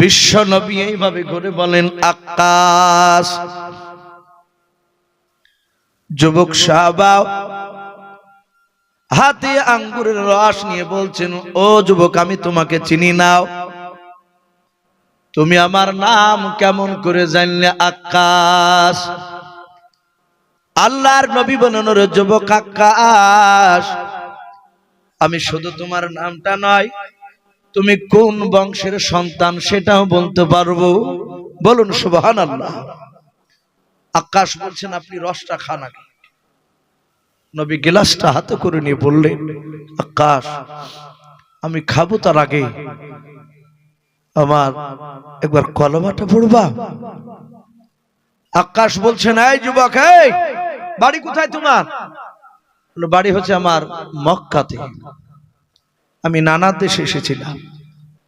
বিশ্ব নবী এইভাবে করে বলেন আকাশ। যুবক সাহাবা হাতে আঙ্গুরের রস নিয়ে বলছেন, ও যুবক, আমি তোমাকে চিনি নাও, তুমি আমার নাম কেমন করে জানলে আকাশ? আল্লাহর নবী বলেন, রে যুবক আকাশ, আমি শুধু তোমার নামটা নয়, তুমি কোন বংশের সন্তান সেটাও বলতে পারবো। বলুন সুবহানাল্লাহ। আকাশ বলছেন, আপনি রসটা খান আগে। নবী গ্লাসটা হাতে করে নিয়ে বললেন, আকাশ, আমি খাবো তার আগে আমার একবার কলমাটা পড়বা। আকাশ বলছেন, এই যুবক, এই বাড়ি কোথায় তোমার? বাড়ি হচ্ছে আমার মক্কাতে, আমি নানা দেশে এসেছিলাম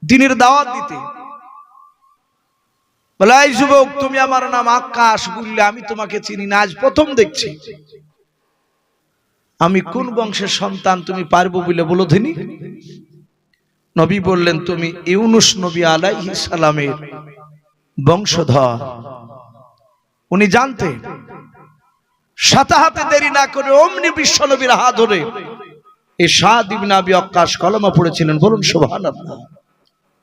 দ্বীনের দাওয়াত দিতে। বলে, এই যুবক, তুমি আমার নাম আকাশ বললে আমি তোমাকে চিনি না, আজ প্রথম দেখছি। আমি কোন বংশের সন্তান তুমি পারবো বলে বলো দিনি? নবী বললেন, তুমি ইউনুস নবী আলাইহিস সালামের বংশধর। উনি জানতেন। সাথে হাতে দেরি না করে অমনি বিশ্ব নবীর হাত ধরে এই সাদ ইবনে আবি ওয়াক্কাস কলমা পড়েছিলেন। বলুন সুবহানাল্লাহ।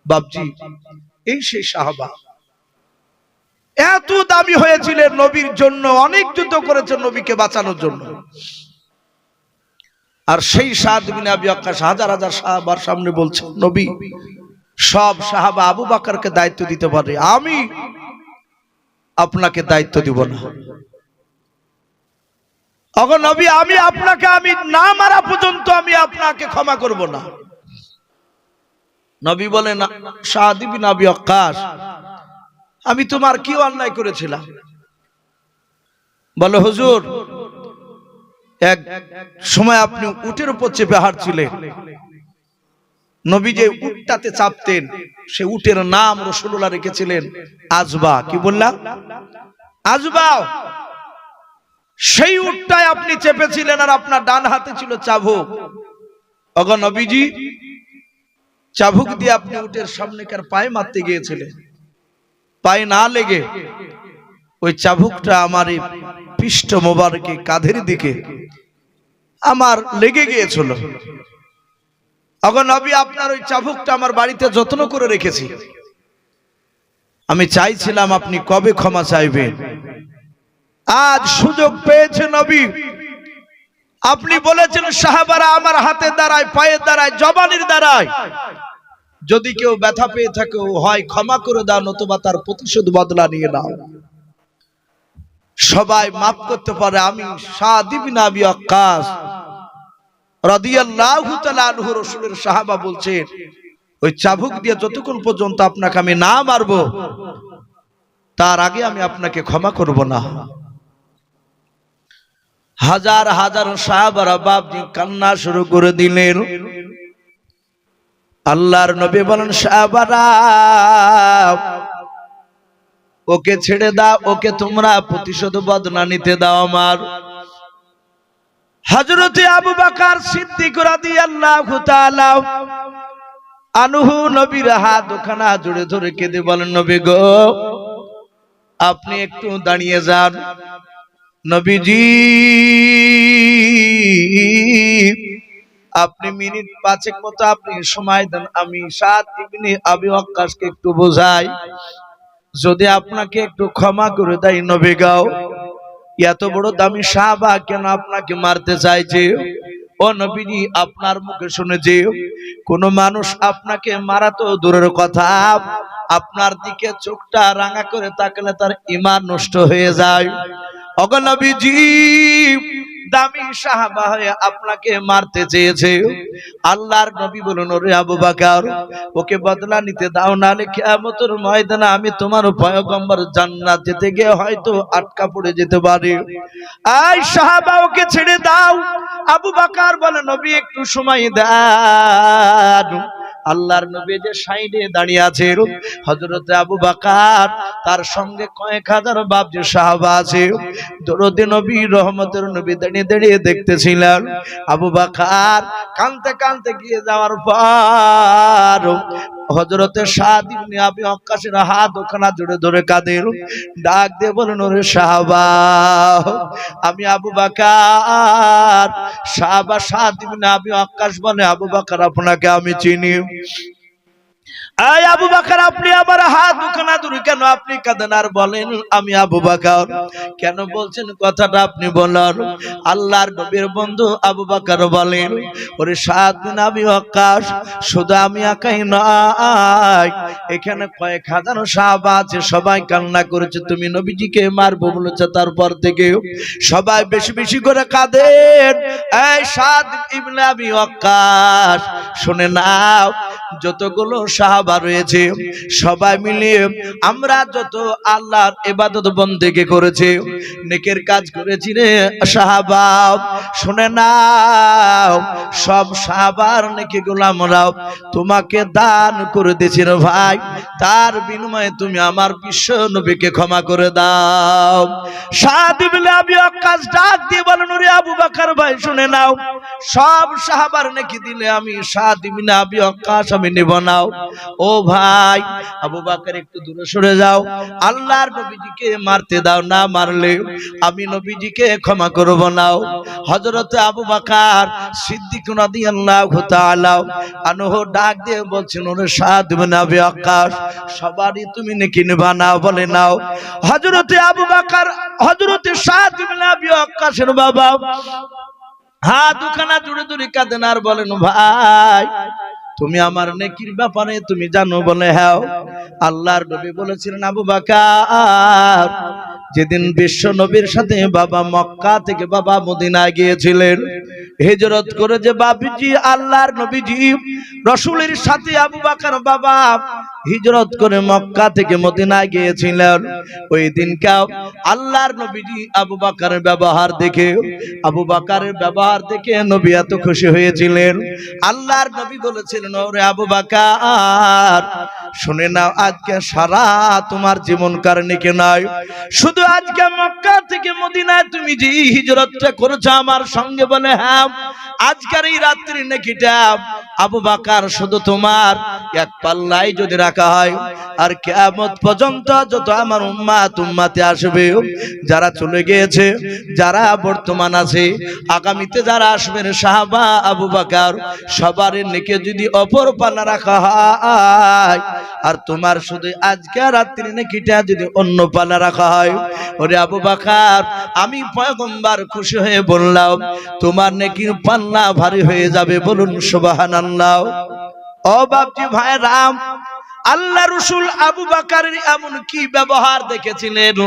বাপজি, এই সেই সাহাবা, এত দামি হয়েছিলেন নবীর জন্য, অনেক যুদ্ধ করেছেন নবীকে বাঁচানোর জন্য। আর সেই সাদ ইবনে আবি ওয়াক্কাস হাজার হাজার সাহাবার সামনে বলছেন, নবী, সব সাহাবা আবু বকরকে দায়িত্ব দিতে পারে, আমি আপনাকে দায়িত্ব দিব না। ওগো নবী, আমি আপনাকে, আমি না মারা পর্যন্ত আমি আপনাকে ক্ষমা করব না। নবী বলেন, সাদ ইবনে আবি ওয়াক্কাস, আমি তোমার কি অন্যায় করেছিলাম? বলে, হুজুর, এক সময় আপনি উটের উপর চেপে হাঁটছিলেন, নবী যে উটটাতে চাপতেন সে উটের নাম রাসূলুল্লাহ রেখেছিলেন আজবা। কি বললাম? আজবা। সেই উটটায় আপনি চেপেছিলেন আর আপনার ডান হাতে ছিল চাবুক। ওগো নবীজি, চাবুক দিয়ে আপনি উটের সামনেকার পায়ে মারতে গিয়েছিলেন, পায়ে না লেগে ওই চাবুকটা আমার এই পৃষ্ঠ মোবারকে কাঁধের দিকে আমার লেগে গিয়েছিল। ওগো নবী, আপনার ওই চাবুকটা আমার বাড়িতে যত্ন করে রেখেছি। আমি চাইছিলাম আপনি কবে ক্ষমা চাইবেন। আজ সুযোগ পেয়েছে নবী। আপনি বলেছেন সাহাবারা আমার হাতে দাঁড়ায়, পায়ে দাঁড়ায়, জবানির দাঁড়ায়, যদি কেউ ব্যথা পেয়ে থাকে হয় ক্ষমা করে দাও, নতুবা তার প্রতিশোধ বদলা নিয়ে নাও। সবাই মাফ করতে পারে, আমি সাদ ইবনে আবি ওয়াক্কাস রাদিয়াল্লাহু তাআলা আনহু রাসূলের সাহাবা বলছেন, ওই চাবুক দিয়ে যতক্ষণ পর্যন্ত আপনাকে আমি না মারবো তার আগে আমি আপনাকে ক্ষমা করব না। হাজার হাজার সাহাবারা বাপজি কান্না শুরু করে দিলেন। আল্লাহর নবী বলেন, সাহাবারা, ওকে ছেড়ে দাও, ওকে তোমরা প্রতিশোধ বদলা নিতে দাও আমার। হযরত আবু বকর সিদ্দিক রাদিয়াল্লাহু তাআলা আনহু নবীর হাত দুখানা জড়িয়ে ধরে কেঁদে বলেন, নবী গো, আপনি একটু দাঁড়িয়ে যান। নবীজি, আপনি মিনিট 5 মতো আপনি সময় দেন, আমি সাদ ইবনে আবি ওয়াক্কাসকে একটু বোঝাই, যদি আপনাকে একটু ক্ষমা করে দেয়। নবী গাও, এত বড় দামি সাহাবা কেন আপনাকে মারতে চাইছে? ও নবীজি, আপনার মুখে শুনেছি কোন মানুষ আপনাকে মারা তো দূরের কথা, আপনার দিকে চোখটা রাঙা করে তাকালে তার ঈমান নষ্ট হয়ে যায়। ওগো নবীজি, দামি সাহাবা হয়ে আপনাকে মারতে চেয়েছে। আল্লাহর নবী বলেন, ওরে আবু বকর, ওকে বদলা নিতে দাও, নালে কিয়ামতের ময়দানে আমি তোমার পয়গম্বর জান্নাত যেতে গিয়ে হয়তো আটকা পড়ে যেতে পারে। এই সাহাবা, ওকে ছেড়ে দাও। আবু বকর বলে, নবী একটু সময় দেন। আল্লাহর নবী যে সাইডে দাঁড়িয়ে আছে, হযরত আবু বকর তার সঙ্গে কয়েক হাজার বাপ যে সাহাবা আছে, দরুদে নবী রহমতের নবী দাঁড়িয়ে দাঁড়িয়ে দেখতেছিলেন। আবু বকর কাঁদতে কাঁদতে গিয়ে যাওয়ার পর হযরতে সাদ ইবনে আবি ওয়াক্কাসের হাত ওখানে জোরে ধরে কাঁদেন, ডাক দিয়ে বলেন, ওরে সাহাবা, আমি আবু বকর। সাহাবা সাদ ইবনে আবি ওয়াক্কাস বলে, আবু বকর আপনাকে আমি চিনি। এই আবু বকর, আপনি আমার হাত দুখানা দূরে কেন? আপনি কাঁদেন আর বলেন আমি আবু বকর। কেন বলছেন কথাটা আপনি বলেন। আল্লাহর নবীর বন্ধু আবু বকর বলেন, ওরে সাদ বিন আবি ওয়াক্কাস, শুধু আমি একাই নয়, এখানে কয়েক হাজার সাহাবা আছে, সবাই কান্না করেছে, তুমি নবীজিকে মারবো বলেছে। তারপর থেকে সবাই বেশি বেশি করে কাঁদেন। এই সাদ ইবনে আবি ওয়াক্কাস, শুনে নাও, যতগুলো সাহাবা রয়েছে সবাই মিলে আমরা যত আল্লাহর ইবাদত বন্দেগি করেছি, নেকের কাজ করেছি রে সাহাবা, শুনে নাও, সব সাহাবার নেকিগুলো আমরা তোমাকে দান করে দিয়েছি রে ভাই। তার বিনিময়ে তুমি আমার বিশ্ব নবীকে ক্ষমা করে দাও। সাদ ইবনে আবি ওয়াক্কাস ডাক দিয়ে বলেন, ওরে আবু বকর ভাই, শুনে নাও, সব সাহাবার নেকি দিলে আমি সাদ ইবনে আবি ওয়াক্কাস আমি নেব না। ও ভাই আবু বকর, একটু দূরে সরে যাও, আল্লাহর নবীজিকে মারতে দাও, না মারলে আমি নবীজিকে ক্ষমা করব না। হযরতে আবু বকর সিদ্দিক রাদিয়াল্লাহু তাআলা আনহু ডাক দিয়ে বলছেন, ওরে সাদ ইবনে আবি ওয়াক্কাস, সবারই তুমি নেকি নেবা না? বলে নাও। হযরতে আবু বকর, হযরতে সাদ ইবনে আবি ওয়াক্কাসের বাবা হাত দুখানা জুড়ে জুড়ে কাঁদেন আর বলেন, ভাই তুমি আমার নেকির ব্যাপারে তুমি জানো? বলে হ্যাঁ। আল্লাহর নবী বলেছিলেন, আবু বকর, যেদিন বিশ্ব নবীর সাথে বাবা মক্কা থেকে বাবা মদিনায় গিয়েছিলেন, হিজরত করে যে বাবিজি আল্লাহর নবীজি রাসূলের সাথে আবু বকর বাবা হিজরত করে মক্কা থেকে মদিনায় গিয়েছিলেন, ওই দিনকাও আল্লাহর নবীজি আবু বকরের ব্যবহার দেখে, আবু বকরের ব্যবহার দেখে নবী এত খুশি হয়েছিলেন। আল্লাহর নবী বলেছিলেন, ওরে আবু বকর, শুনে নাও, আজকে সারা তোমার জীবন কারণে নয়, শুধু আজকে মক্কা থেকে মদিনায় তুমি যে হিজরতটা করেছো আমার সঙ্গে। বলে হ্যাঁ। আজকের এই রাত্রি নেকিটা আবু বকর শুধু তোমার এক পাল্লাই যদি রাখা হয়, আর কিয়ামত পর্যন্ত যত আমার উম্মত উম্মতে আসবে, যারা চলে গিয়েছে, যারা বর্তমান আছে, আগামীতে যারা আসবেন, সাহাবা আবু বকর সবার নেকি যদি অপর পাল্লা রাখা হয়, আর তোমার শুধু আজকের রাত্রি নেকিটা যদি অন্য পাল্লা রাখা হয়, ওরে আবু বকর, আমি পয়গম্বর খুশি হয়ে বললাম, তোমার নেকির পাল্লা ভারী হয়ে যাবে। বলুন সুবহানাল্লাহ। ও বাপজি ভাইরাম, আল্লাহ রাসূল আবু বকরের এমন কি ব্যবহার দেখেছিলেন,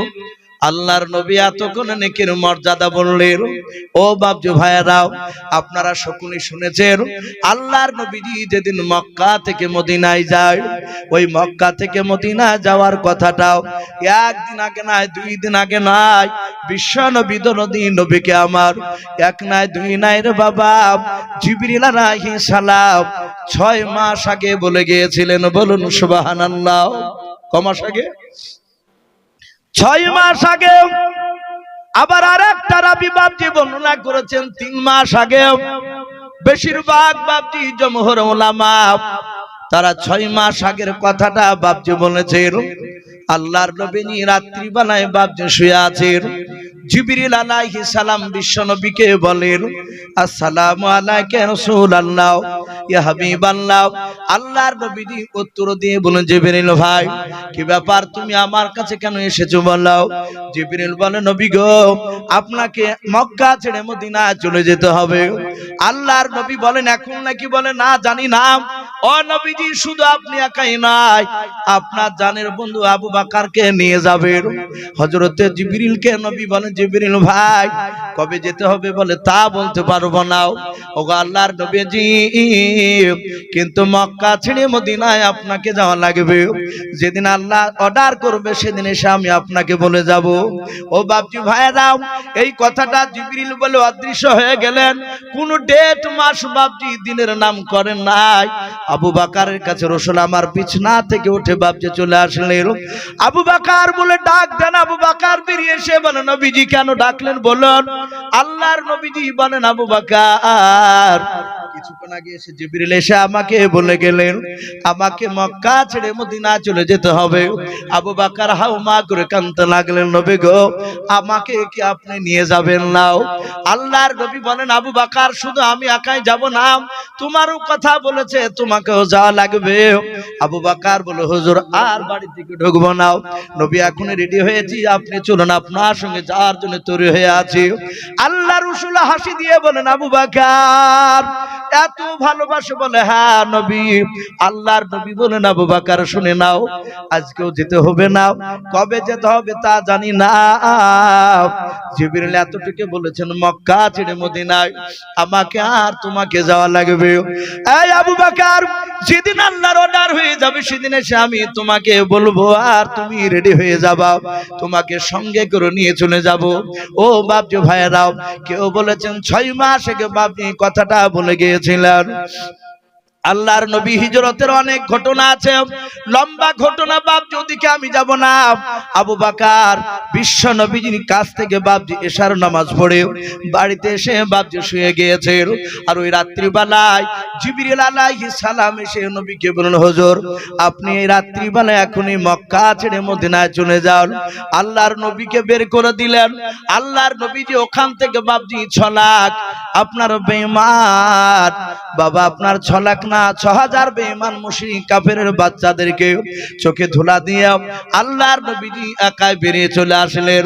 আল্লাহর নবী এতক্ষণ নেকির মর্যাদা বললেন। ও বাপজি ভাইরাও, আপনারা সকলেই শুনেছেন, আল্লাহর নবীজি যেদিন মক্কা থেকে মদিনায় যায়, ওই মক্কা থেকে মদিনায় যাওয়ার কথাটাও একদিন আগে নয়, 2 দিন আগে নয়, বিশ্ব নবী দরদি নবীকে আমার এক নয় 2 নয় রে বাবা, জিবরিল আলাইহিস সালাম 6 মাস আগে বলে গিয়েছিলেন। বলুন সুবহানাল্লাহ। কয় মাস আগে? 6 মাস আগে। আবার আরেকটা রাবি বাপজি বর্ণনা করেছেন 3 মাস আগে। বেশিরভাগ বাপজি জমহুর উলামা তারা 6 মাস আগের কথাটা বাপজি বলেছেন। আল্লাহর নবী রাত্রি বেলায় বাপজি শুয়ে আছেন, জিবরিল আলাইহিস সালাম বিশ্ব নবীকে বলেন, আসসালামু আলাইকা রাসূলুল্লাহ, ইয়া হাবিবাল্লাহ। আল্লাহর নবীজি উত্তর দিয়ে বলেন, জিবরিল ভাই, কি ব্যাপার, তুমি আমার কাছে কেন এসেছো বলো? জিবরিল বলে, নবী গো, আপনাকে মক্কা ছেড়ে মদিনা চলে যেতে হবে। আল্লাহর নবী বলেন, এখন নাকি? বলে না, জানি না। ও নবীজি, শুধু আপনি একাই নয়, আপনার জানের বন্ধু আবু বকরকে নিয়ে যাবেন। হযরতে জিবরিলকে নবী বলেন, জিবরিল ভাই, কবে যেতে হবে? বলে তা বলতে পারবো না। ওগো আল্লাহর নবীজি, কিন্তু মক্কা ছেড়ে মদিনায় আপনাকে যাওয়া লাগবে। যেদিন আল্লাহ অর্ডার করবে সেদিন এসে আমি আপনাকে বলে যাব। ও বাপজি ভাইরা, এই কথাটা জিবরিল বলে অদৃশ্য হয়ে গেলেন। কোন ডেট মাস বাপজি দিনের নাম করেন নাই। আবু বকরের কাছে রাসূল আমার বিছানা থেকে উঠে বাপজি চলে আসলেন। আবু বকর বলে ডাক দেন। আবু বকর বেরিয়ে এসে বলেন, নবীজি কেন ডাকলেন বলুন। আল্লাহর নবীজি বলেন, আবু বকর, কিছুক্ষণ আগে এসে জিবরিল এসে আমাকে বলে গেলেন আমাকে মক্কা ছেড়ে মদিনা চলে যেতে হবে। আবু বকর হাউমা করে কাঁদতে লাগলেন, নবী গো আমাকে কি আপনি নিয়ে যাবেন না? আল্লাহর নবী বলেন, আবু বকর শুধু আমি একাই যাব না, তোমারও কথা বলেছে, তোমাকেও যাওয়া লাগবে। আবু বকর বলে, হুজুর আর বাড়ি থেকে ঢুকবো না, নবী এখন রেডি হয়েছি, আপনি চলুন, আপনার সঙ্গে যাওয়ার জন্য তৈরি হয়ে আছি। আল্লাহ রাসূল হাসি দিয়ে বলেন, আবু বকর এত ভালোবাসে? বলে হ্যাঁ নবী। আল্লাহর নবী বলেন, আবু বকর শুনে নাও, আজকেও যেতে হবে না, কবে যেতে হবে তা জানি না। জিবরিল এতটুকু বলেছেন, মক্কা ছেড়ে মদিনায় আমাকে আর তোমাকে যাওয়া লাগবে। এই আবু বকর, যেদিন আল্লাহর অর্ডার হয়ে যাবে সেদিন এসে আমি তোমাকে বলবো আর তুমি রেডি হয়ে যাবা, তোমাকে সঙ্গে করে নিয়ে চলে যাব। ও বাপজি ভাইরাও, কেউ বলেছেন 6 মাস আগে বাপজি কথাটা বলে গিয়েছিলেন। আল্লাহর নবী হিজরতের অনেক ঘটনা আছে, লম্বা ঘটনা, বাপজি ওদিকে আমি যাব না। আবু বকর বিশ্ব নবীজির কাছ থেকে বাপজি এশার নামাজ পড়ে বাড়িতে এসে বাপজি শুয়ে গিয়েছেন। আর ওই রাত্রিবেলায় জিবরিল আলাইহিস সালাম এসে নবীকে বললেন, হুজুর আপনি এই রাত্রিবেলায় এখনই মক্কা ছেড়ে মদিনায় চলে যান। আল্লাহর নবীকে বের করে দিলেন। আল্লাহর নবীজি ওখান থেকে বাপজি 6 লাখ আপনার বেঈমান বাবা, আপনার 6 লাখ না 6000 বেঈমান মুশরিক কাফেরের বাচ্চাদেরকে চোখে ধুলা দিয়ে আল্লাহর নবীজি একাই বেরিয়ে চলে আসলেন।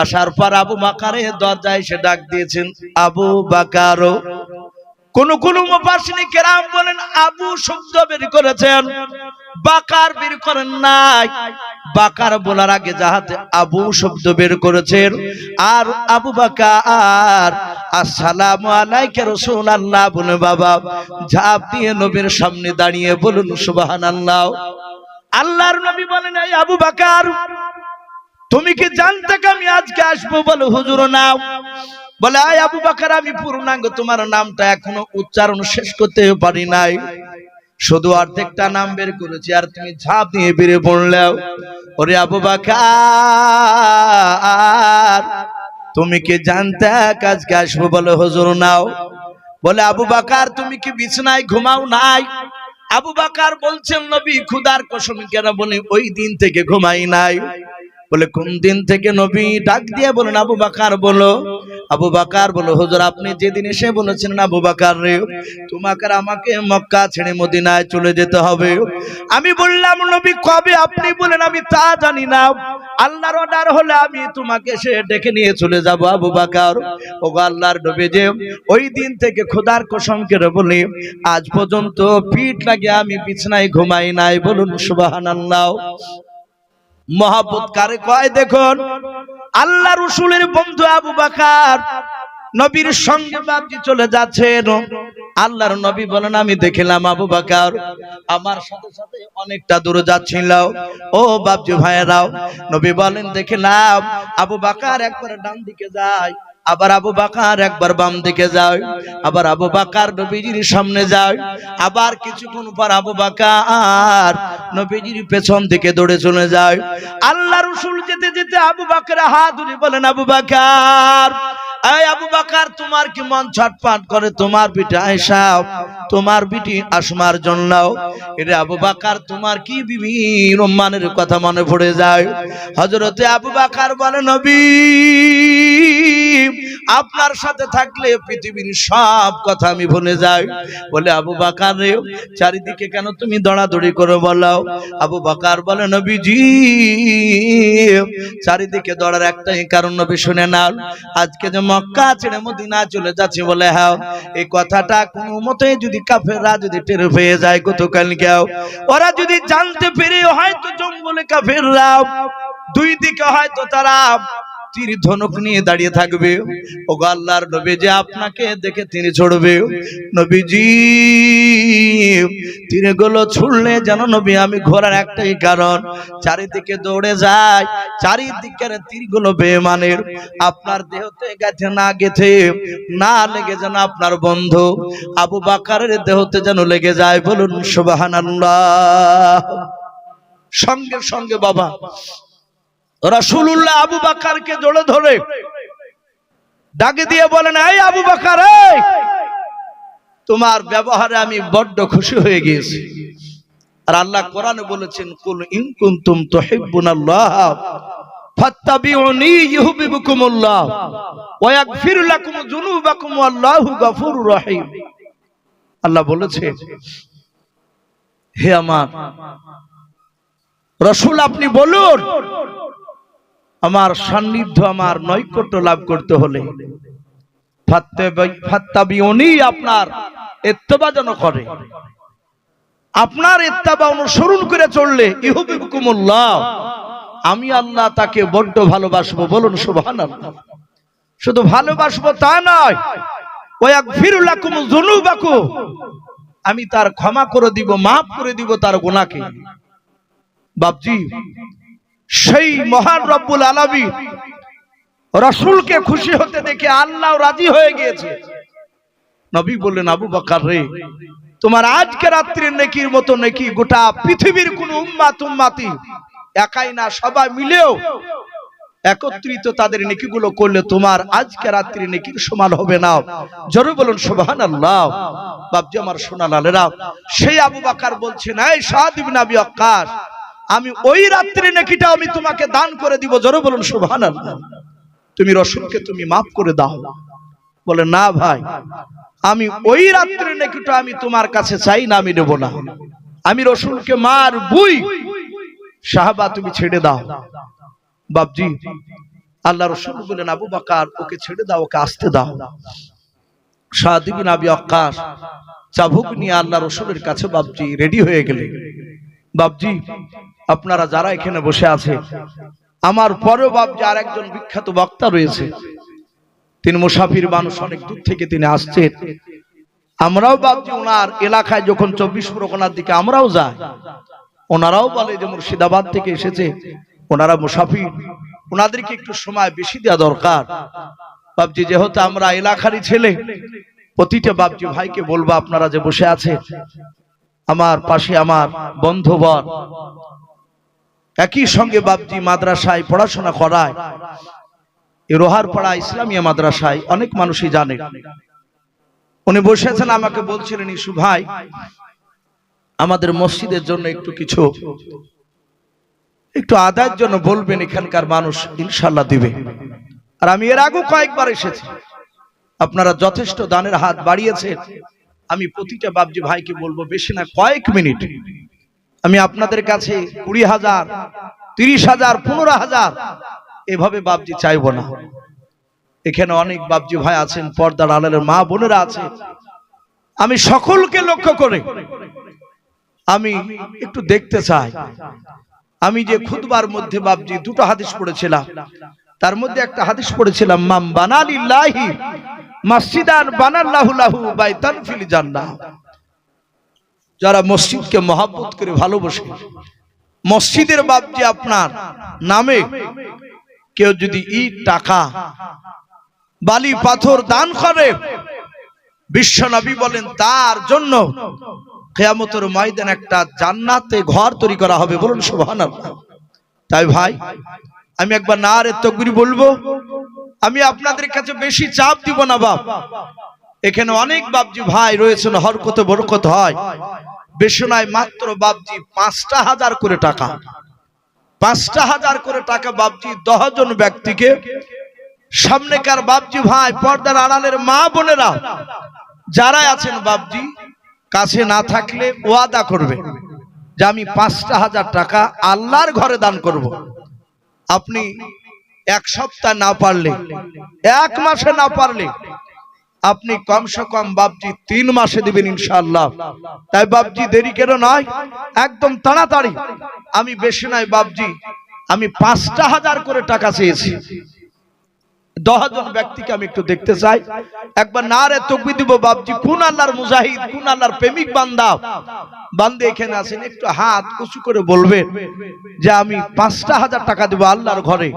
আসার পর আবু বকরের দরজায় এসে ডাক দিয়েছেন, আবু বকর। কোন মুফাসসিরিন কেরাম বলেন আবু শব্দ বের করেছেন, বাকার বের করেন নাই। বাকার বলার আগে যাহাতে আবু শব্দ বের করেছেন। আর আবু বকর আসসালামু আলাইকা রাসূলুল্লাহ বলে বাবা ঝাঁপ দিয়ে নবীর সামনে দাঁড়িয়ে বলুন সুবহানাল্লাহ। আল্লাহর নবী বলেন, এই আবু বকর তুমি কি জানতে আমি আজকে আসবো? বলে হুজুর না। বলে আয় আবু বকর, আমি পূর্ণাঙ্গ তোমার নামটা এখনো উচ্চারণ শেষ করতে পারি নাই, শুধু অর্ধেকটা নাম বের করেছি, আর তুমি ঝাঁপ দিয়ে বেরিয়ে পড়লে। ওরে আবু বকর তুমি কি জানতে আজকে আসবো? বলে হুজুর নাও। বলে আবু বকর তুমি কি বিছানায় ঘুমাও নাই? আবু বকর বলছেন, নবী খুদার কসম কেন বলি ওই দিন থেকে ঘুমাই নাই। বলে কোন দিন থেকে? নবী ডাক দিয়ে বলেন, আবু বকর বলো। আবু বকর বলো, হুজুর আপনি যেদিন এসে বলেছেন আবু বকর রে তোমাকে আমাকে মক্কা ছেড়ে মদিনায় চলে যেতে হবে। আমি বললাম, নবী কবে? আপনি বলেন, আমি তা জানি না, আল্লাহর অর্ডার হলে আমি তোমাকে সে ডেকে নিয়ে চলে যাব। আবু বকর ও আল্লাহর নবী যে ওই দিন থেকে খোদার কসম করে বলি আজ পর্যন্ত পিঠ লাগিয়ে আমি বিছানায় ঘুমাই নাই। বলুন সুবহানাল্লাহ। মহব্বত কারে কয় দেখুন। আল্লাহ রাসূলের বন্ধু আবু বকর নবীর সঙ্গে বাপজি চলে যাচ্ছেন। আল্লাহর নবী বলেন, আমি দেখলাম আবু বকর আমার সাথে সাথে অনেকটা দূরে যাচ্ছিল। ও বাপজি ভাইরাও, নবী বলেন দেখলাম আবু বকর একবার ডান দিকে যায়, আবার আবু বকর একবার বাম দিকে যায়, আবার আবু বকর নবীজির সামনে যায়, আবার কিছুক্ষণ পর আবু বকর নবীজির পেছন দিকে দৌড়ে চলে যায়। আল্লাহ রাসূল যেতে যেতে আবু বকরের হাত ধরে বলেন, আবু বকর এই আবু বকর তোমার কি মন ছটফট করে তোমার বিটি আয়েশা তোমার বিটি আসমার জন্য? এটা আবু বকর তোমার কি বিবি রুম্মানের কথা মনে পড়ে যায়? হযরতে আবু বকর বলে, নবী আপনার সাথে থাকলে পৃথিবীর সব কথা আমি ভুলে যাই। বলে আবু বকর রে চারিদিকে কেন তুমি দৌড়াদৌড়ি করে বলো? আবু বকর বলে, নবীজি চারিদিকে দৌড়ার একটাই কারণ, নবী শুনে নাও, আজকে যে মক্কা ছেড়ে মদিনা চলে যাচ্ছি বলে হ্যাঁ এই কথাটা কোনো মতে যদি কাফেররা যদি টের পেয়ে যায় গতকালকে ওরা যদি জানতে পেরে হয়তো জঙ্গলে কাফেররা দুই দিকে হয়তো তারা তীর ধনুক নিয়ে দাঁড়িয়ে থাকবে। ও আল্লাহর নবী যে আপনাকে দেখে তীর ছড়বে, নবীজি তীরগুলো ছুড়লে যেন নবী আমি ঘোরার একটাই কারণ চারিদিকে দৌড়ে যায়, চারিদিকের তীরগুলো বেঈমানের আপনার দেহতে গেছে না গেছে না লেগে যেন আপনার বন্ধু আবু বকরের দেহতে যেন লেগে যায়। বলুন সুবহানাল্লাহ। সঙ্গে সঙ্গে বাবা রাসূলুল্লাহ আবু বকরকে জড়িয়ে ধরে ডাকে দিয়ে বলেন, এই আবু বকর তোমার ব্যবহারে আমি বড্ড খুশি হয়ে গিয়েছি। আর আল্লাহ কোরআনে বলেছেন, কুল ইন কুনতুম তুহিব্বুনাল্লাহ ফাত্তাবিউনি ইউহিব্বুকুমুল্লাহ ওয়া ইয়াগফির লাকুম যুনুবাকুম ওয়াল্লাহু গফুরুর রহিম। আল্লাহ বলেছে, হে আমার রাসূল, আপনি বলুন, আমার সান্নিধ্য, আমার নৈকট্য লাভ করতে হলে ফাত্তাবিউনি, আপনার ইত্তেবা যেন করে, আপনার ইত্তেবা অনুসরণ করে চললে ইউহিব্বুকুমুল্লাহ, আমি আল্লাহ তাকে বড্ড ভালোবাসবো। বলুন সুবহানাল্লাহ। শুধু ভালোবাসবো তা নয়, ওয়া ইয়াগফির লাকুম যুনুবাকুম, আমি তার ক্ষমা করে দিব, মাফ করে দিব তার গুনাহকে। বাপজি, সেই মহান রব্বুল আলামিন রাসূলকে খুশি হতে দেখে আল্লাহ রাজি হয়ে গিয়েছে। নবী বললেন, আবু বকর রে, তোমার আজকে রাত্রির নেকির মতো নেকি গোটা পৃথিবীর কোন উম্মতি একাই না, সবাই মিলেও একত্রিত তাদের নেকিগুলো করলে তোমার আজকে রাত্রির নেকির সমান হবে না। জোরে বলুন সুবহানাল্লাহ। বাপজি আমার সোনা লালেরা, সেই আবু বকর বলছেন, এই সাদ ইবনে আবি ওয়াক্কাস, আমি ওই রাত্রির নেকিটা আমি তোমাকে দান করে দিব। জোরে বলুন সুবহানাল্লাহ। তুমি রাসূলকে তুমি maaf করে দাও। বলে, না ভাই, আমি ওই রাত্রির নেকিটা আমি তোমার কাছে চাই না, আমি নেব না, আমি রাসূলকে মারবই। সাহাবা তুমি ছেড়ে দাও। বাপজি, আল্লাহ রাসূল বলেন, আবু বকর ওকে ছেড়ে দাও, ওকে আসতে দাও। সাদ ইবনে আবি ওয়াক্কাস চাবুক নিয়ে আল্লাহ রাসূলের কাছে বাপজি রেডি হয়ে গেলেন। বাপজি, আপনারা যারা এখানে বসে আছে, আমার পরেও বাপজি আর একজন বিখ্যাত বক্তা রয়েছে, তিনি মুসাফির মানুষ, অনেক দূর থেকে তিনি আসছেন। আমরাও বাপজি ওনার এলাকায় যখন 24 পরগনার দিকে আমরাও যাই, ওনারাও বলে যে মুর্শিদাবাদ থেকে এসেছে, ওনারা মুসাফির, ওনাদেরকে একটু সময় বেশি দেওয়া দরকার। বাপজি, যেহেতু আমরা এলাকারই ছেলে, প্রতিটা বাপজি ভাইকে বলবো, আপনারা যে বসে আছে আমার পাশে, আমার বন্ধুবর, একই সঙ্গে বাপজি মাদ্রাসায় পড়াশোনা করায়, এই রোহারপাড়া ইসলামিয়া মাদ্রাসায়, অনেক মানুষই জানে। উনি বসেছেন, আমাকে বলছিলেন, ইসু ভাই, আমাদের মসজিদের জন্য একটু কিছু একটু আদায়ের জন্য বলবেন, এখানকার মানুষ ইনশাআল্লাহ দিবে। আর আমি এর আগেও কয়েকবার এসেছি, আপনারা যথেষ্ট দানের হাত বাড়িয়েছেন। আমি প্রতিটা বাপজি ভাইকে বলবো, বেশি না কয়েক মিনিট আমি আপনাদের কাছে 20,000, 30,000, 15,000 এভাবে বাপজি চাইবো না। এখানে অনেক বাপজি ভাই আছেন, পর্দার আড়ালের মা বোনেরা আছে, আমি সকলকে লক্ষ্য করে আমি একটু দেখতে চাই। আমি যে খুতবার মধ্যে বাপজি দুটো হাদিস পড়েছিলাম, তার মধ্যে একটা হাদিস পড়েছিলাম, মাম বানালিল্লাহি মসজিদান বানাল্লাহু লাহু বাইতান ফিল জান্নাহ। যারা মসজিদকে মহব্বত করে ভালোবাসে, মসজিদের বাপজি আপনার নামে কেউ যদি ইট, টাকা, বালি, পাথর দান করে, বিশ্ব নবী বলেন তার জন্য কিয়ামতের ময়দানে একটা জান্নাতে ঘর তৈরি করা হবে। বলুন সুবহানাল্লাহ। তাই ভাই, আমি একবার নারে তাকবীর বলবো, আমি আপনাদের কাছে বেশি চাপ দিব না বাপ। এখানে অনেক বাপজি ভাই রয়েছেন, হরকতে বরকত হয়, বেশি নয়, মাত্র বাপজি 5,000 করে টাকা, 5,000 করে টাকা বাপজি 10 জন ব্যক্তিকে, সামনেকার বাপজি ভাই, পর্দার আড়ালের মা বোনেরা যারা আছেন বাপজি, কাছে না থাকলে ওয়াদা করবে যে আমি 5,000 টাকা আল্লাহর ঘরে দান করব। আপনি এক সপ্তাহ না পারলে, এক মাসে না পারলে, আপনি কমসে কম বাপজি 3 মাসে দিবেন ইনশাআল্লাহ। তাই বাপজি দেরি কেন নয়, একদম তাড়াতাড়ি। আমি বেশি নয় বাপজি, আমি 5,000 করে টাকা চেয়েছি। 10 জন ব্যক্তিকে আমি একটু দেখতে চাই, একবার নারে তাকবীর দিব বাপজি। কোন আল্লাহর মুজাহিদ, কোন আল্লাহর প্রেমিক বান্দা বান্দে এখানে আছেন, একটু হাত উঁচু করে বলবেন যে আমি 5,000 টাকা দেব আল্লাহর ঘরে।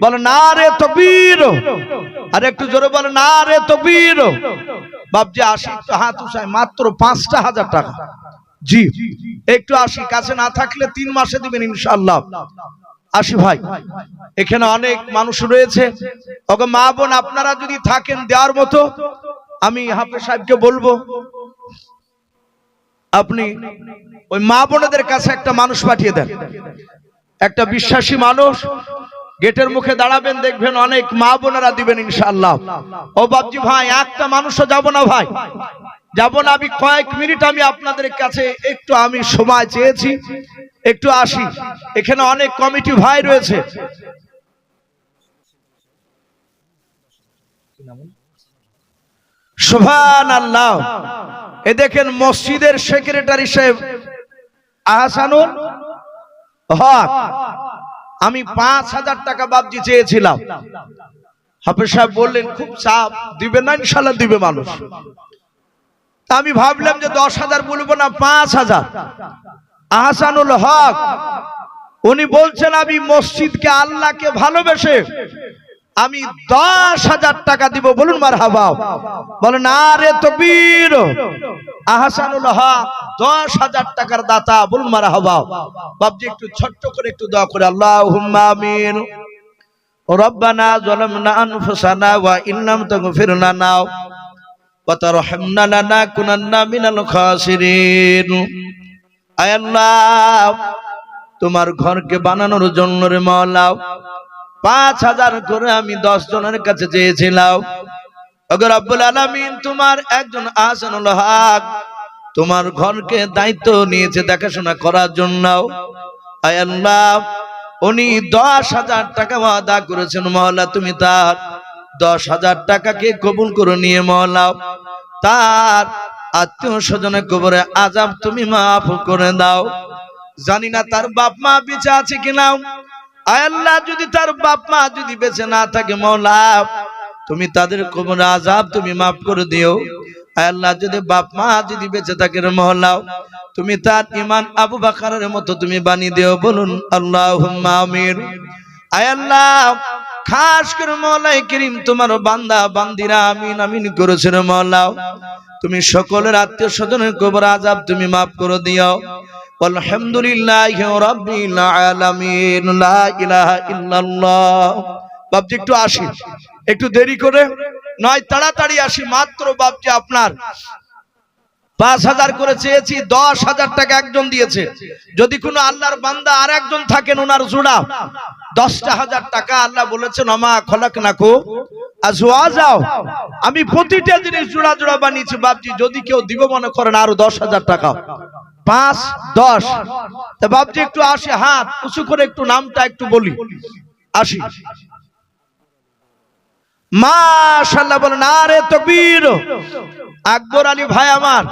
বলে নারে তাকবীর, আর একটু জোরে বলে নারে তাকবীর। বাপজি আসি, একটু হাত উঁচায়, মাত্র 5,000 টাকা। জি, একটু আসি, কাছে না থাকলে 3 মাসে দিবেন ইনশাআল্লাহ। আসি ভাই, এখানে অনেক মানুষ রয়েছে, ওকে মা বোন আপনারা যদি থাকেন দেওয়ার মতো, আমি হাফেজ সাহেবকে বলবো আপনি ওই মা বোনেদের কাছে একটা মানুষ পাঠিয়ে দেন, একটা বিশ্বাসী মানুষ গেটের মুখে দাঁড়াবেন, দেখবেন অনেক মা বোনেরা দিবেন ইনশাআল্লাহ। ও বাবজি ভাই, একটা মানুষও যাব না ভাই, যাব না। আমি কয়েক মিনিট আমি আপনাদের কাছে একটু আমি সময় চেয়েছি, একটু আসি। এখানে অনেক কমিটি ভাই রয়েছে। সুবহানাল্লাহ। এ দেখেন মসজিদের সেক্রেটারি সাহেব আহসানুল হক, আমি ৫,০০০ টাকা বাবজি চেয়েছিলাম। হাফেজ সাহেব বললেন খুব চাপ, দিবে না? ইনশাআল্লাহ দিবে মানুষ। আমি ভাবলাম যে ১০,০০০ বলবো না, ৫,০০০। আহসানুল হক উনি বলছেন আমি মসজিদকে আল্লাহকে ভালোবেসে আমি ১০,০০০ টাকা দিব। বলুন মারহাবা, বলেন আরে তাকবীর। আহসানুল হক ১০,০০০ টাকার দাতা, বলুন মারহাবা। বাবজি একটু ছোট্ট করে একটু দোয়া করে, আল্লাহুম্মা আমিন। রব্বানা যালামনা আনফুসানা ওয়া ইল্লাম তাগফির লানা ওয়া তারহামনা লানাকুনান্না মিনাল খাসিরিন। আয় আল্লাহ, তোমার ঘরকে বানানোর জন্য রে মাওলা ৫,০০০ করে আমি ১০ জনের কাছে চেয়েছিলাম। ওগো রব্বুল আলামিন, তোমার একজন আহসানুল হক তোমার ঘরকে দায়িত্ব নিয়েছে দেখাশোনা করার জন্য। আয় আল্লাহ, উনি ১০,০০০ টাকা ওয়াদা করেছেন মাওলা, তুমি তার ১০,০০০ টাকাকে কবুল করে নিয়ে মাওলা তার আত্মীয় স্বজনের কবরে আযাব তুমি মাফ করে দাও। জানি না তার বাপ মা বেঁচে আছে কিনা। আয় আল্লাহ, যদি তার বাপ মা যদি বেঁচে না থাকে মাওলা, তুমি তাদের কবরে আযাব তুমি মাফ করে দিও। আয় আল্লাহ, যদি বাপ মা যদি বেঁচে থাকে রে মাওলা, তুমি তার ঈমান আবু বকরের মতো তুমি বানিয়ে দিও। বলুন আল্লাহুম্মা আমিন। আয় আল্লাহ, খাস করে মাওলাই করিম তোমার বান্দা বান্দিরা আমিন আমিন করেছে রে মাওলা, তুমি সকলের আত্মীয় স্বজনের কবর আযাব তুমি মাফ করে দিও। আলহামদুলিল্লাহি রাব্বিল আলামিন, লা ইলাহা ইল্লাল্লাহ। বাবজি একটু আসি, একটু দেরি করে নয়, তাড়াতাড়ি আসি। মাত্র বাবজি আপনার ৫,০০০ করে চেয়েছি, ১০,০০০ টাকা একজন দিয়েছে। যদি কোনো আল্লাহর বান্দা আর একজন থাকেন, ওনার জোড়া ১০,০০০ টাকা। আল্লাহ বলেছেন আমা খলাকনাকুম আজওয়াজা, আমি প্রতিটা জিনিস জোড়া জোড়া বানিয়েছি। বাবজি যদি কেউ দিব মনে করেন আরো ১০,০০০ টাকা, ৫, ১০। তা বাবজি একটু আসি, হাত উঁচু করে একটু নামটা একটু বলি, আসি। মাশাআল্লাহ, বলেন আরে তাকবীর। আকবর আলী ভাই আমার,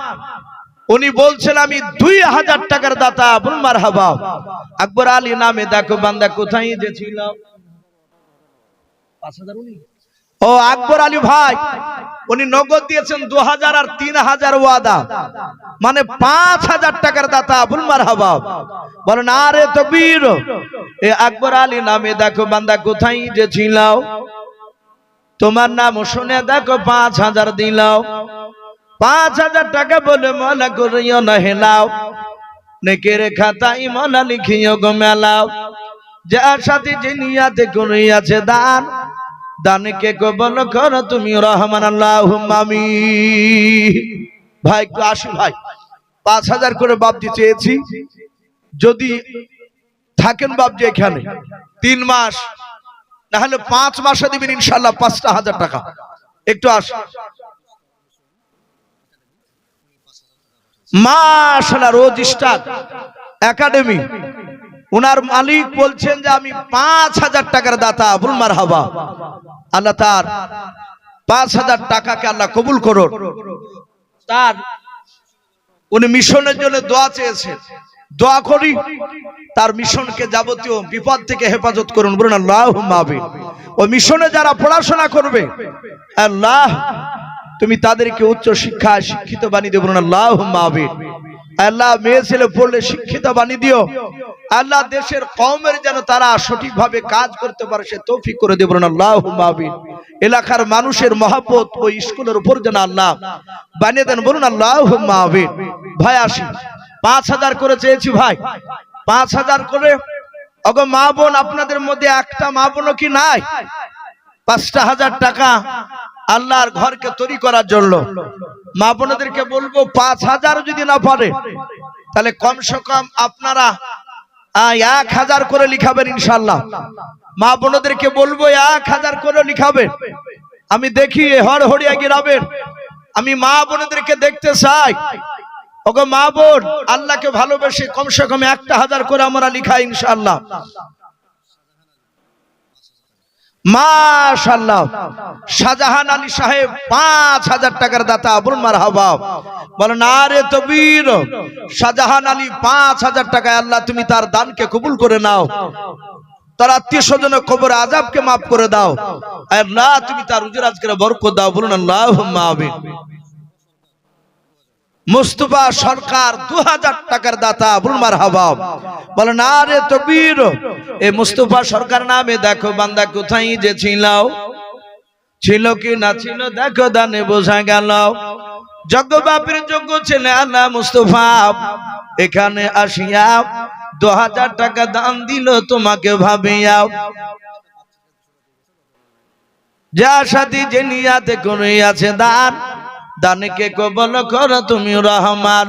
উনি বলছেন আমি ২,০০০ টাকার দাতা। বলুন মারহাবা। আকবর আলী নামে দেখো বান্দা কোথায় যে ছিল। ৫,০০০ উনি, ও আকবর আলী ভাই উনি নগদ দিয়েছেন ২,০০০ আর ৩,০০০ ওয়াদা, মানে ৫,০০০ টাকার দাতা। বলুন মারহাবা, বলেন আরে তাকবীর। এ আকবর আলী নামে দেখো বান্দা কোথায় যে ছিল, তোমার নাম শুনে দেখো ৫,০০০ দিলাও। ৫,০০০ টাকা বলে মলা করিও না হেলাও, নেকের খাতায় মলা লিখিও গো মেলাও। যার সাথে যে নিয়াতে করিয়াছে দান, দানকে কবুল করো তুমি রহমান। আল্লাহুম্মা আমিন। ভাই একটু আসি ভাই, ৫,০০০ করে বাবজি চেয়েছি। যদি থাকেন বাবজি এখানে ৩ মাস, না হলে ৫ মাসে দিবেন ইনশাআল্লাহ ৫,০০০ টাকা। একটু আসি। মাশাআল্লাহ, রোজ স্টার একাডেমি, উনার মালিক বলছেন যে আমি ৫,০০০ টাকার দাতা। বলুন মারহাবা। আল্লাহ তার ৫,০০০ টাকাকে আল্লাহ কবুল করুন। তার উনি মিশনের জন্য দোয়া চেয়েছেন, দোয়া করি তার মিশনকে যাবতীয় বিপদ থেকে হেফাজত করুন। বলুন আল্লাহুম্মা আমিন। ওই মিশনে যারা পড়াশোনা করবে আল্লাহ তুমি তাদেরকে উচ্চ শিক্ষায় শিক্ষিত বানিয়ে দিও। বলুন আল্লাহুম্মা আমিন। আল্লাহ মেয়ে ছেলে পড়লে শিক্ষিত বানিয়ে দিও। আল্লাহ দেশের কওমের যেন তারা সঠিকভাবে কাজ করতে পারে সে তৌফিক করে দিও। বলুন আল্লাহুম্মা আমিন। এলাকার মানুষের মহব্বত ওই স্কুলের উপর যেন আল্লাহ বানিয়ে দেন। বলুন আল্লাহুম্মা আমিন। ভাই আসি, ৫,০০০ করে চেয়েছি ভাই, ৫,০০০ করে। ওগো মা বোন, আপনাদের মধ্যে একটা মা বোনও কি নাই ৫,০০০ টাকা আল্লাহর ঘরকে তৈরি করার জন্য? মা বোনদেরকে বলবো 5000 যদি না পারে তাহলে কমসে কম আপনারা 1000 করে লিখাবেন ইনশাআল্লাহ। মা বোনদেরকে বলবো 1000 করে লিখাবেন। আমি দেখি হড়হড়িয়া গ্রামের আমি মা বোনদেরকে দেখতে চাই। ওগো মা বোন, আল্লাহকে ভালোবেসে কমসে কম 1000 করে আমরা লিখা ইনশাআল্লাহ। মাশাআল্লাহ, শাহজাহান আলী সাহেব 5000 টাকার দাতা, বলুন মারহাবা, বলেন নারে তাকবীর। শাহজাহান আলী 5000 টাকা, আল্লাহ তুমি তার দানকে কবুল করে নাও, তার আত্মীয় স্বজন কবরে আযাবকে মাফ করে দাও, আল্লাহ তুমি তার রুজি রাজগারে বরকত দাও, বলুন আল্লাহুম্মা আমিন। মুস্তাফা সরকার 2000 টাকার দাতা, বলুন মারহাবা, বলেন নারে তাকবীর। এই মুস্তাফা সরকার নামে দেখো বান্দা কোথায় যে ছিল কি না ছিল দেখো দানে বোঝা গেল। যোগ্য বাপের যোগ্য ছেলে আল্লাহ মুস্তাফা এখানে আসিয়া 2000 টাকা দান দিল তোমাকে ভাবিয়া। যা সাথী যে নিয়াতে করে আছে দান, দানকে কবল করো তুমি রহমান।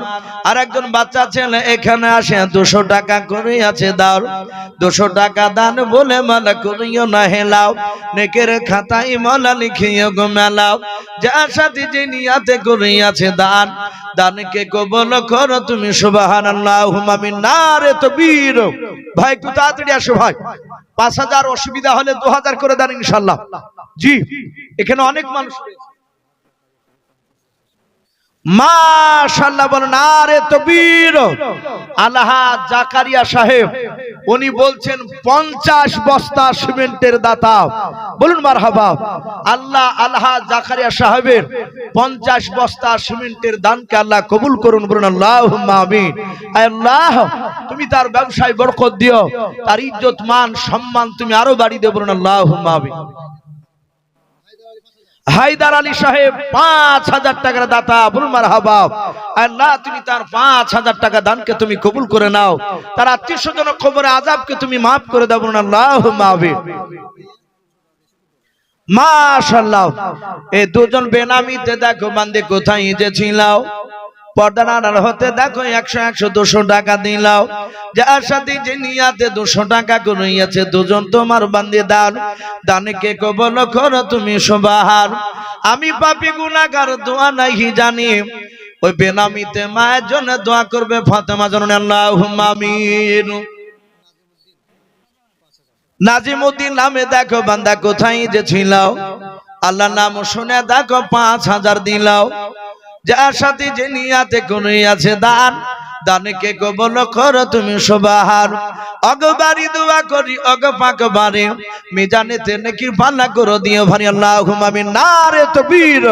আর একজন বাচ্চা ছেলে এখানে আসে 200 টাকা করে আছে দাও, 200 টাকা দান বলে মালা করিও না হেলাও, নেকের খাতায় মালা লিখিও গো মেলাও। যার সাথে যে নিয়াতে করে আছে দান, দানকে কবল করো তুমি সুবহানাল্লাহুম্মা আমিন। নারে তাকবীর। ভাই একটু তাড়াতাড়ি আসো ভাই, 5000 অসুবিধা হলে 2000 করে দেন ইনশাআল্লাহ। জি, এখানে অনেক মানুষ মাশাআল্লাহ, বলেন নারে তাকবীর। আলহা জাকারিয়া সাহেব উনি বলছেন 50 বস্তা সিমেন্টের দাতা, বলুন মারহাবা। আল্লাহ আলহা জাকারিয়া সাহেবের 50 বস্তা সিমেন্টের দানকে আল্লাহ কবুল করুন, বলুন আল্লাহুম্মা আমিন। আল্লাহ তুমি তার ব্যবসায় বরকত দিও, তার ইজ্জত মান সম্মান তুমি আরো বাড়িয়ে দিও, বলুন আল্লাহুম্মা আমিন। হায়দার আলী সাহেব 5000 টাকার দাতা, বলুন মারহাবা। আল্লাহ তুমি তার 5000 টাকা দানকে তুমি কবুল করে নাও, তার আত্মীয় স্বজন কবরে আযাবকে তুমি মাফ করে দাও, বলুন আল্লাহুম্মা আমিন। মাশাআল্লাহ, এই দুজন বেনামিতে দেখো বান্দে কোথায় যে ছিলাও, পর্দা নাড়ার হতে দেখো 100 200 টাকা দিলাও। যার সাথে যে নিয়াতে 200 টাকা করিয়াছে দুজন তোমার বান্দে দান, দানকে কবল করো তুমি সুবহান। আমি পাপী গুনাহগার দোয়া নাহি জানি, ওই বেনামিতে মায়ের জন্য দোয়া করবে ফাতেমা জানুন, আল্লাহুম্মা আমিন। নাজিমউদ্দিন নামে দেখো বান্দা কোথায় যে ছিলাও, আল্লাহ নাম শুনে দেখো 5000 দিলাও। যার সাথে যে নিয়াতে করে আছে দান, দানকে কবল করো তুমি সুবহান। অগবারি দোয়া করি অগ পাক বারে, মিজানেতে নেকির পাল্লা করে দিও ভারি, আল্লাহুম্মা আমিন। নারে তাকবীর।